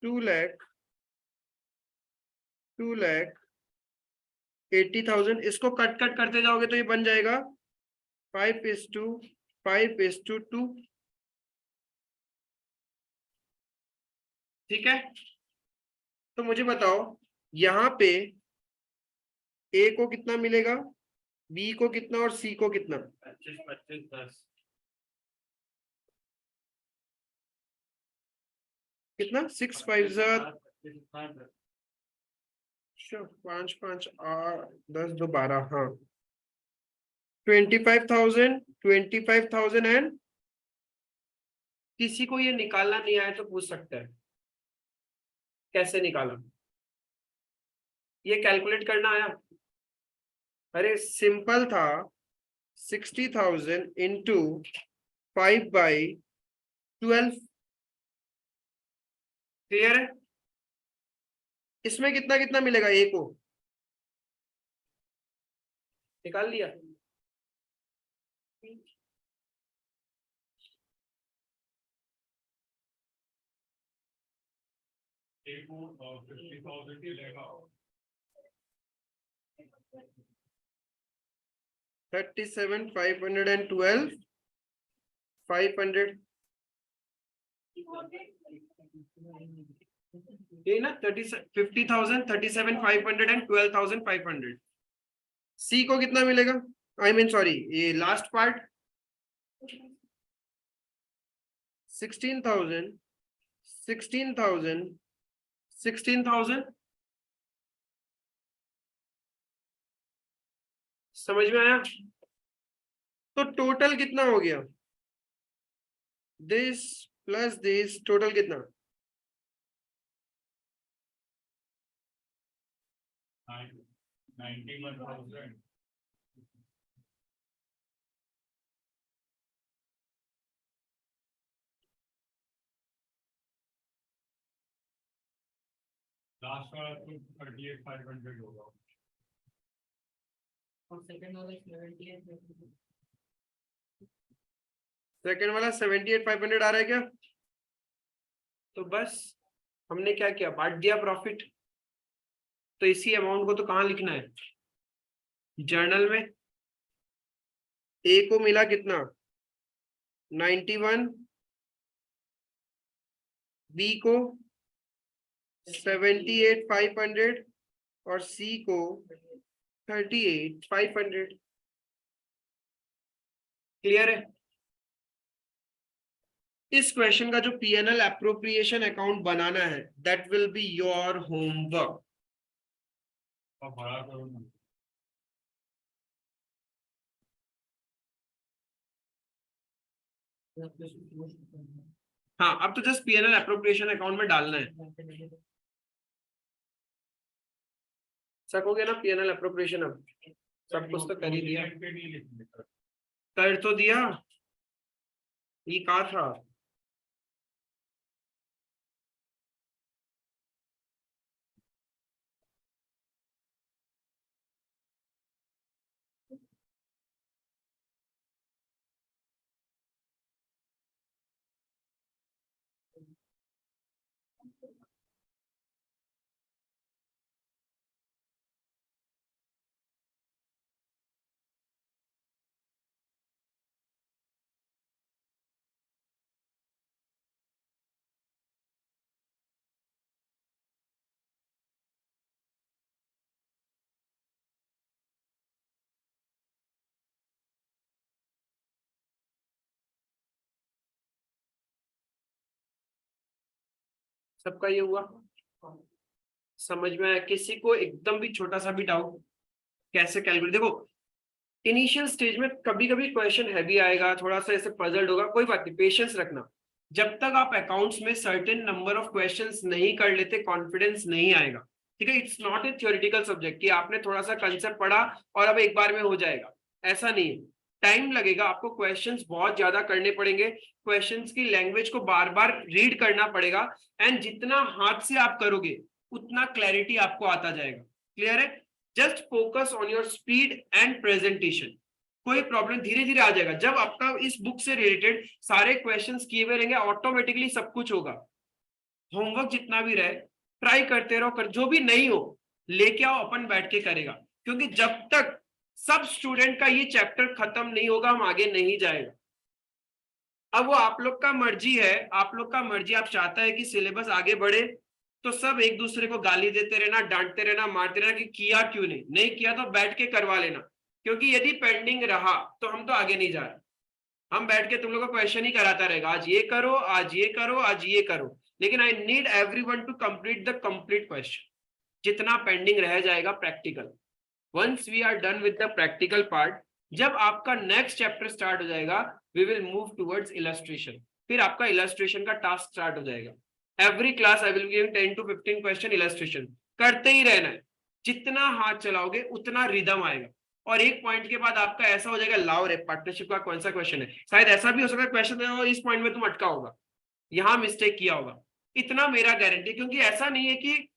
S1: टू लाख 80,000, इसको कट करते जाओगे तो ये बन जाएगा 5:5:2। ठीक है, तो मुझे बताओ यहाँ पे ए को कितना मिलेगा, बी को कितना और सी को कितना?
S3: 25, 25, 10।
S1: कितना? 6 5 5 5 8 10 2 12, हाँ 25,000 एंड किसी को ये निकालना नहीं आया तो पूछ सकता है कैसे निकाला, ये कैलकुलेट करना आया? अरे सिंपल था, 60,000 इंटू 5/12। क्लियर है? इसमें कितना कितना मिलेगा ए को? निकाल लिया?
S3: एक को 50,000 ही लेगा
S1: 37,512 500 ये ना 50,000 37,500 एंड 12,500। सी को कितना मिलेगा? आई मीन सॉरी, ये लास्ट पार्ट 16,000 16,000 16,000। समझ में आया? तो टोटल कितना हो गया? दिस प्लस दिस, टोटल कितना?
S3: 91,000 लास्ट वाला तो 38,500 होगा
S4: और सेकंड वाला 78
S1: सेकंड वाला 78,500 आ रहा है क्या? तो बस हमने क्या किया, बांट दिया प्रॉफिट। तो इसी अमाउंट को तो कहाँ लिखना है? जर्नल में। ए को मिला कितना? 91, बी को 78,500 और सी को 38,500। क्लियर है? इस क्वेश्चन का जो पीएनएल अप्रोप्रिएशन अकाउंट बनाना है, that will be your homework.
S3: अब बड़ा करो ना
S1: हाँ, अब तो जस्ट पीएनएल अप्रोप्रिएशन अकाउंट में डालना है। सकोगे ना पीएनएल अप्रोप्रिएशन? अब सब कुछ तो कर ही दिया। कर तो दिया, ये कहा था। सबका ये हुआ? समझ में आया? किसी को एकदम भी छोटा सा भी डाउट कैसे कैलकुलेट? देखो, इनिशियल स्टेज में कभी कभी क्वेश्चन हैवी आएगा, थोड़ा सा ऐसे पजल्ड होगा, कोई बात नहीं, पेशेंस रखना। जब तक आप अकाउंट्स में सर्टेन नंबर ऑफ क्वेश्चंस नहीं कर लेते, कॉन्फिडेंस नहीं आएगा। ठीक है? It's not a theoretical subject कि आपने थोड़ा सा कंसेप्ट पढ़ा और अब एक बार में हो जाएगा, ऐसा नहीं है। टाइम लगेगा, आपको क्वेश्चंस बहुत ज्यादा करने पड़ेंगे, क्वेश्चंस की लैंग्वेज को बार बार रीड करना पड़ेगा, एंड जितना हाथ से आप करोगे उतना क्लैरिटी आपको आता जाएगा। क्लियर है? Just focus on your speed and presentation. कोई प्रॉब्लम धीरे धीरे आ जाएगा। जब आपका इस बुक से रिलेटेड सारे क्वेश्चंस किए हुए रहेंगे, ऑटोमेटिकली सब कुछ होगा। होमवर्क जितना भी रहे ट्राई करते रहो, जो भी नहीं हो लेके आओ, अपन बैठ के करेगा। क्योंकि जब तक सब स्टूडेंट का ये चैप्टर खत्म नहीं होगा, हम आगे नहीं जाएगा। अब वो आप लोग का मर्जी है, आप लोग का मर्जी। आप चाहता है कि सिलेबस आगे बढ़े तो सब एक दूसरे को गाली देते रहना, डांटते रहना, मारते रहना कि किया क्यों नहीं किया तो बैठ के करवा लेना। क्योंकि यदि पेंडिंग रहा तो हम तो आगे नहीं जा रहे। हम बैठ के तुम लोगों को क्वेश्चन ही कराता रहेगा, आज ये करो, आज ये करो, आज ये करो। लेकिन I need everyone to complete the complete question. जितना पेंडिंग रह जाएगा practical, once we are done with the practical part, जब आपका नेक्स्ट चैप्टर स्टार्ट हो जाएगा, we will move towards illustration. फिर आपका इलस्ट्रेशन का टास्क स्टार्ट हो जाएगा। Every class I will give 10 to 15 question illustration. करते ही रहना है। जितना हाथ चलाओगे उतना रिदम आएगा। और एक पॉइंट के बाद आपका ऐसा हो जाएगा लाओ रे पार्टनरशिप का कौन सा क्वेश्चन है, शायद ऐसा भी हो सकता है क्वेश्चन है और इस पॉइंट में तुम अटका होगा, यहाँ मिस्टेक किया होगा, इतना मेरा गारंटी। क्योंकि ऐसा नहीं है कि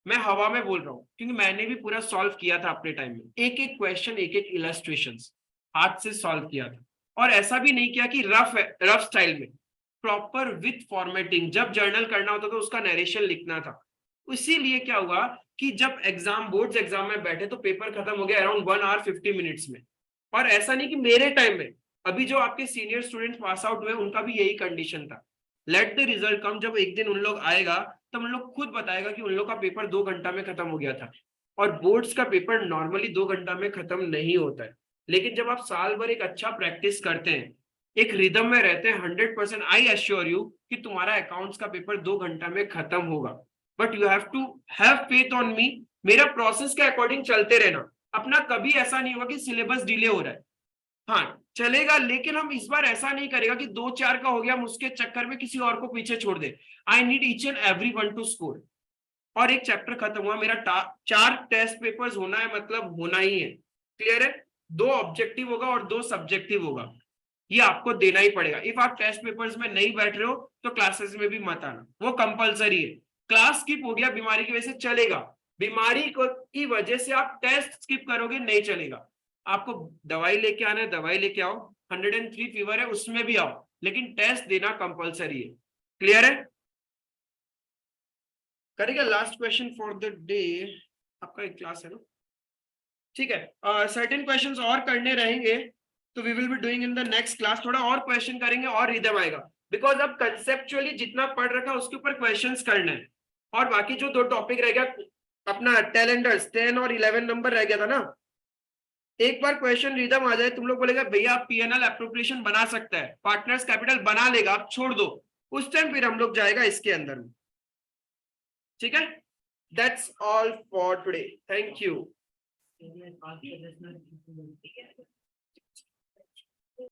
S1: मैं हवा में बोल रहा हूँ, क्योंकि मैंने भी पूरा सॉल्व किया था अपने टाइम में, एक एक क्वेश्चन एक एक इलस्ट्रेशंस हाथ से सॉल्व किया था। और ऐसा भी नहीं किया कि रफ स्टाइल में, प्रॉपर विथ फॉर्मेटिंग। जब जर्नल करना होता तो उसका नरेशन लिखना था। इसीलिए क्या हुआ कि जब एग्जाम बोर्ड्स एग्जाम में बैठे तो पेपर खत्म हो गया अराउंड 1 आवर 50 मिनट्स में। और ऐसा नहीं कि मेरे टाइम में, अभी जो आपके सीनियर स्टूडेंट्स पास आउट हुए उनका भी यही कंडीशन था। लेट द रिजल्ट कम, जब एक दिन उन लोग आएगा तब उन लोग खुद बताएगा कि उन लोग का पेपर 2 घंटा में खत्म हो गया था। और बोर्ड्स का पेपर नॉर्मली 2 घंटा में खत्म नहीं होता है। लेकिन जब आप साल भर एक अच्छा प्रैक्टिस करते हैं, एक रिदम में रहते हैं, 100% आई एश्योर यू कि तुम्हारा अकाउंट्स का पेपर 2 घंटा में खत्म होगा। But you have to have faith on me. मेरा प्रोसेस के अकॉर्डिंग चलते रहना, अपना कभी ऐसा नहीं होगा कि सिलेबस डिले हो रहा है, हाँ चलेगा, लेकिन हम इस बार ऐसा नहीं करेगा कि 2-4 का हो गया, हम उसके चक्कर में किसी और को पीछे छोड़ दे। I need each and every one to score. और एक चैप्टर खत्म हुआ मेरा, 4 टेस्ट पेपर्स होना है, मतलब होना ही है। क्लियर है? 2 ऑब्जेक्टिव होगा और 2 सब्जेक्टिव होगा, ये आपको देना ही पड़ेगा। इफ आप टेस्ट पेपर्स में नहीं बैठ रहे हो तो क्लासेस में भी मत आना, वो कंपलसरी है। क्लास स्किप हो गया बीमारी की वजह से चलेगा, बीमारी की वजह से आप टेस्ट स्किप करोगे नहीं चलेगा। आपको दवाई लेके आना है, दवाई लेके आओ, 103 फीवर है उसमें भी आओ, लेकिन टेस्ट देना कंपलसरी है। क्लियर है? करेगा last question for the day, आपका एक क्लास है ना, ठीक है। सर्टेन क्वेश्चंस और करने रहेंगे तो we will be doing in the next class. थोड़ा और क्वेश्चन करेंगे और रिदम आएगा, बिकॉज अब कंसेप्चुअली जितना पढ़ रखा उसके ऊपर क्वेश्चंस करना है। और बाकी जो 2 टॉपिक रह गया, अपना टेलेंडर्स 10 और 11 नंबर रह गया था ना, एक बार क्वेश्चन रिदम आ जाए, तुम लोग बोलेगा भैया आप पीएनएल एप्रोप्रिएशन बना सकता है, पार्टनर्स कैपिटल बना लेगा, आप छोड़ दो, उस टाइम फिर हम लोग जाएगा इसके अंदर में। ठीक है, that's all for today, thank you.
S4: Can I ask additional?